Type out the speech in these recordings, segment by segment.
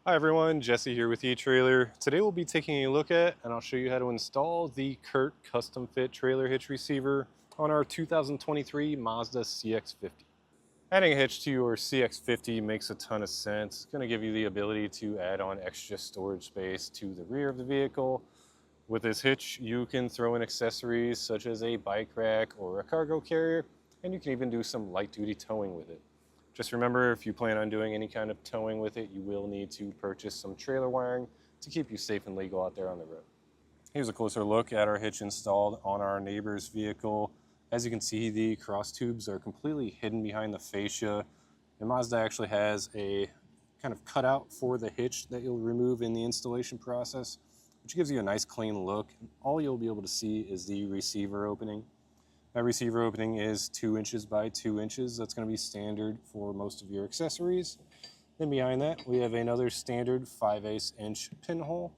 Hi everyone, Jesse here with eTrailer. Today we'll be taking a look at, and I'll show you how to install the CURT Custom Fit trailer hitch receiver on our 2023 Mazda CX-50. Adding a hitch to your CX-50 makes a ton of sense. It's going to give you the ability to add on extra storage space to the rear of the vehicle. With this hitch, you can throw in accessories such as a bike rack or a cargo carrier, and you can even do some light duty towing with it. Just remember, if you plan on doing any kind of towing with it, you will need to purchase some trailer wiring to keep you safe and legal out there on the road. Here's a closer look at our hitch installed on our neighbor's vehicle. As you can see, the cross tubes are completely hidden behind the fascia, and Mazda actually has a kind of cutout for the hitch that you'll remove in the installation process, which gives you a nice clean look. All you'll be able to see is the receiver opening. That receiver opening is 2 inches by 2 inches. That's going to be standard for most of your accessories. Then behind that, we have another standard 5/8 inch pinhole.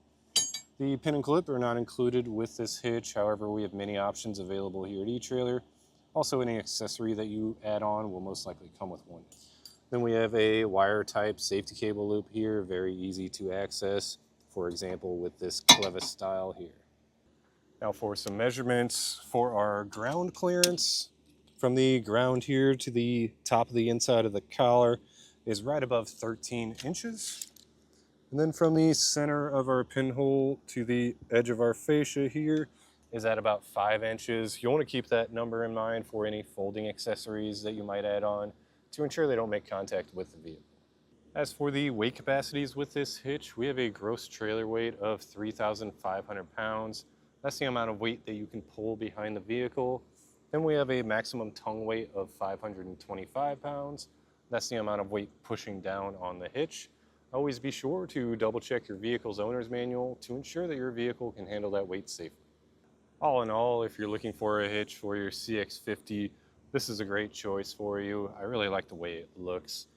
The pin and clip are not included with this hitch. However, we have many options available here at eTrailer. Also, any accessory that you add on will most likely come with one. Then we have a wire type safety cable loop here, very easy to access. For example, with this clevis style here. Now for some measurements for our ground clearance. From the ground here to the top of the inside of the collar is right above 13 inches. And then from the center of our pinhole to the edge of our fascia here is at about 5 inches. You want to keep that number in mind for any folding accessories that you might add on to ensure they don't make contact with the vehicle. As for the weight capacities with this hitch, we have a gross trailer weight of 3,500 pounds. That's the amount of weight that you can pull behind the vehicle. Then we have a maximum tongue weight of 525 pounds. That's the amount of weight pushing down on the hitch. Always be sure to double check your vehicle's owner's manual to ensure that your vehicle can handle that weight safely. All in all, if you're looking for a hitch for your CX-50, this is a great choice for you. I really like the way it looks.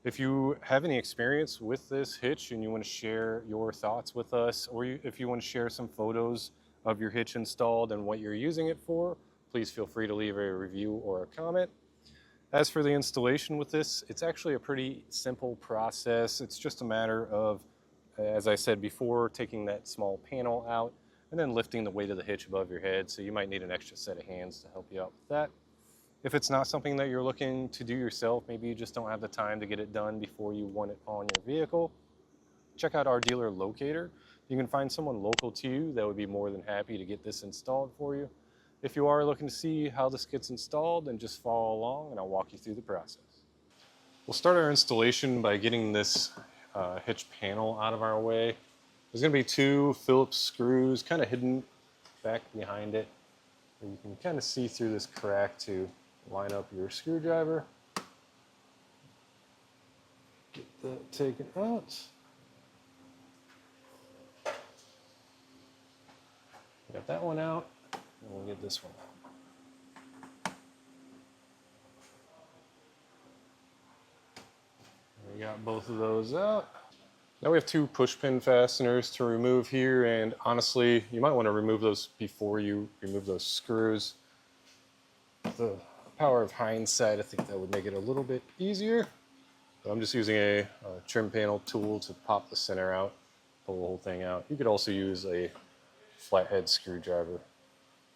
If you have any experience with this hitch and you want to share your thoughts with us, or if you want to share some photos of your hitch installed and what you're using it for, please feel free to leave a review or a comment. As for the installation with this, it's actually a pretty simple process. It's just a matter of, as I said before, taking that small panel out and then lifting the weight of the hitch above your head. So you might need an extra set of hands to help you out with that. If it's not something that you're looking to do yourself, maybe you just don't have the time to get it done before you want it on your vehicle, check out our dealer locator. You can find someone local to you that would be more than happy to get this installed for you. If you are looking to see how this gets installed, then just follow along and I'll walk you through the process. We'll start our installation by getting this hitch panel out of our way. There's going to be 2 Phillips screws kind of hidden back behind it. And you can kind of see through this crack to line up your screwdriver. Get that taken out. Got that one out, and we'll get this one out. We got both of those out. Now we have 2 push pin fasteners to remove here, and honestly, you might want to remove those before you remove those screws. The power of hindsight, I think that would make it a little bit easier. But I'm just using a trim panel tool to pop the center out, pull the whole thing out. You could also use a flathead screwdriver.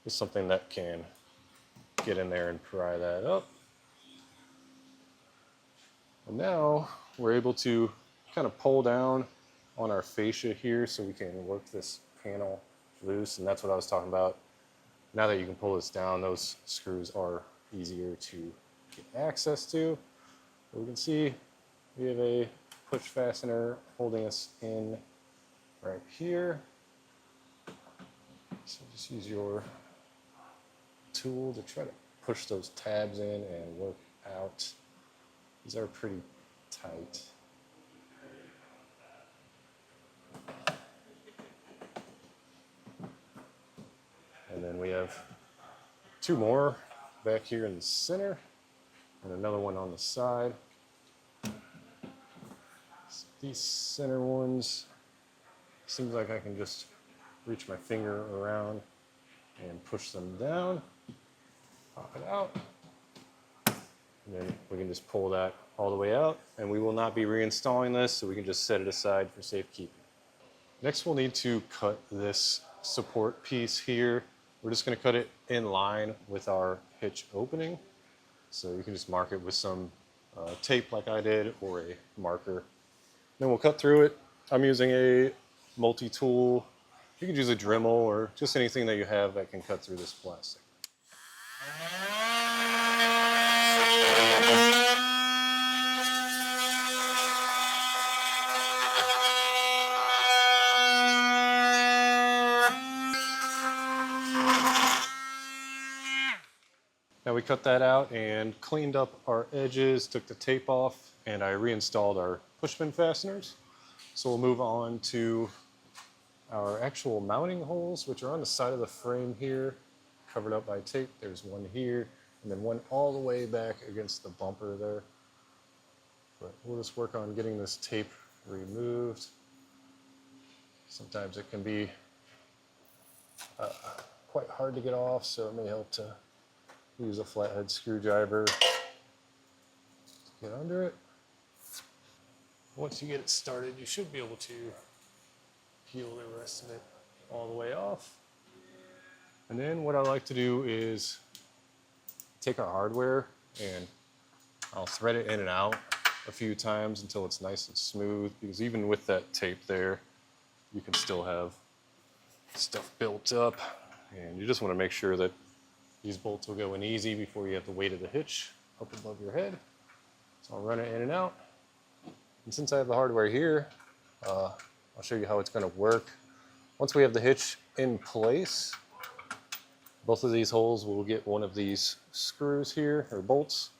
It's something that can get in there and pry that up. And now we're able to kind of pull down on our fascia here so we can work this panel loose, and that's what I was talking about. Now that you can pull this down, those screws are easier to get access to. But we can see we have a push fastener holding us in right here. So just use your tool to try to push those tabs in and work out. These are pretty tight. And then we have 2 more back here in the center and another one on the side. So these center ones, seems like I can just reach my finger around and push them down, pop it out, and then we can just pull that all the way out, and we will not be reinstalling this, so we can just set it aside for safekeeping. Next, we'll need to cut this support piece here. We're just going to cut it in line with our hitch opening. So you can just mark it with some tape like I did, or a marker. Then we'll cut through it. I'm using a multi-tool. You could use a Dremel or just anything that you have that can cut through this plastic. Now we cut that out and cleaned up our edges, took the tape off, and I reinstalled our pushpin fasteners. So we'll move on to our actual mounting holes, which are on the side of the frame here, covered up by tape. There's one here, and then one all the way back against the bumper there. But we'll just work on getting this tape removed. Sometimes it can be quite hard to get off, so it may help to use a flathead screwdriver to get under it. Once you get it started, you should be able to peel the rest of it all the way off. And then what I like to do is take our hardware and I'll thread it in and out a few times until it's nice and smooth, because even with that tape there, you can still have stuff built up, and you just want to make sure that these bolts will go in easy before you have the weight of the hitch up above your head. So I'll run it in and out. And since I have the hardware here, I'll show you how it's going to work. Once we have the hitch in place, both of these holes will get one of these screws here, or bolts,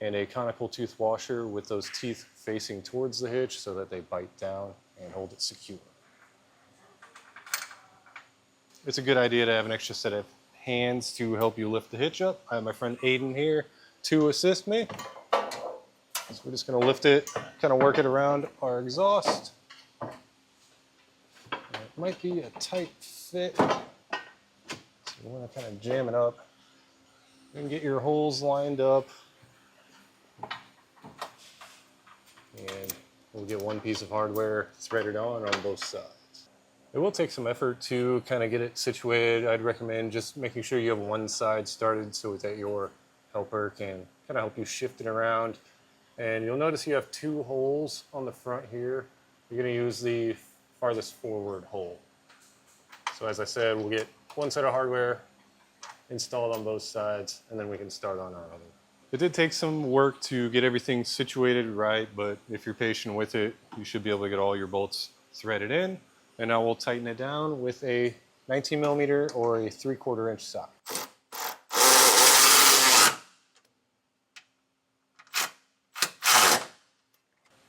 and a conical tooth washer with those teeth facing towards the hitch so that they bite down and hold it secure. It's a good idea to have an extra set of hands to help you lift the hitch up. I have my friend Aiden here to assist me. So we're just going to lift it, kind of work it around our exhaust. And it might be a tight fit, so you want to kind of jam it up and get your holes lined up. And we'll get one piece of hardware threaded on both sides. It will take some effort to kind of get it situated. I'd recommend just making sure you have one side started so that your helper can kind of help you shift it around. And you'll notice you have two holes on the front here. You're going to use the farthest forward hole. So as I said, we'll get one set of hardware installed on both sides, and then we can start on our other. It did take some work to get everything situated right, but if you're patient with it, you should be able to get all your bolts threaded in. And now we'll tighten it down with a 19mm or a 3/4 inch socket.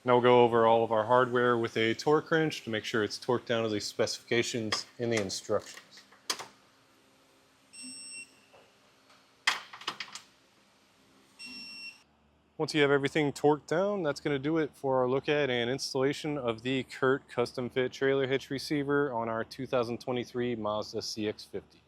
Now we'll go over all of our hardware with a torque wrench to make sure it's torqued down to the specifications in the instructions. Once you have everything torqued down, that's going to do it for our look at and installation of the CURT Custom Fit Trailer Hitch Receiver on our 2023 Mazda CX-50.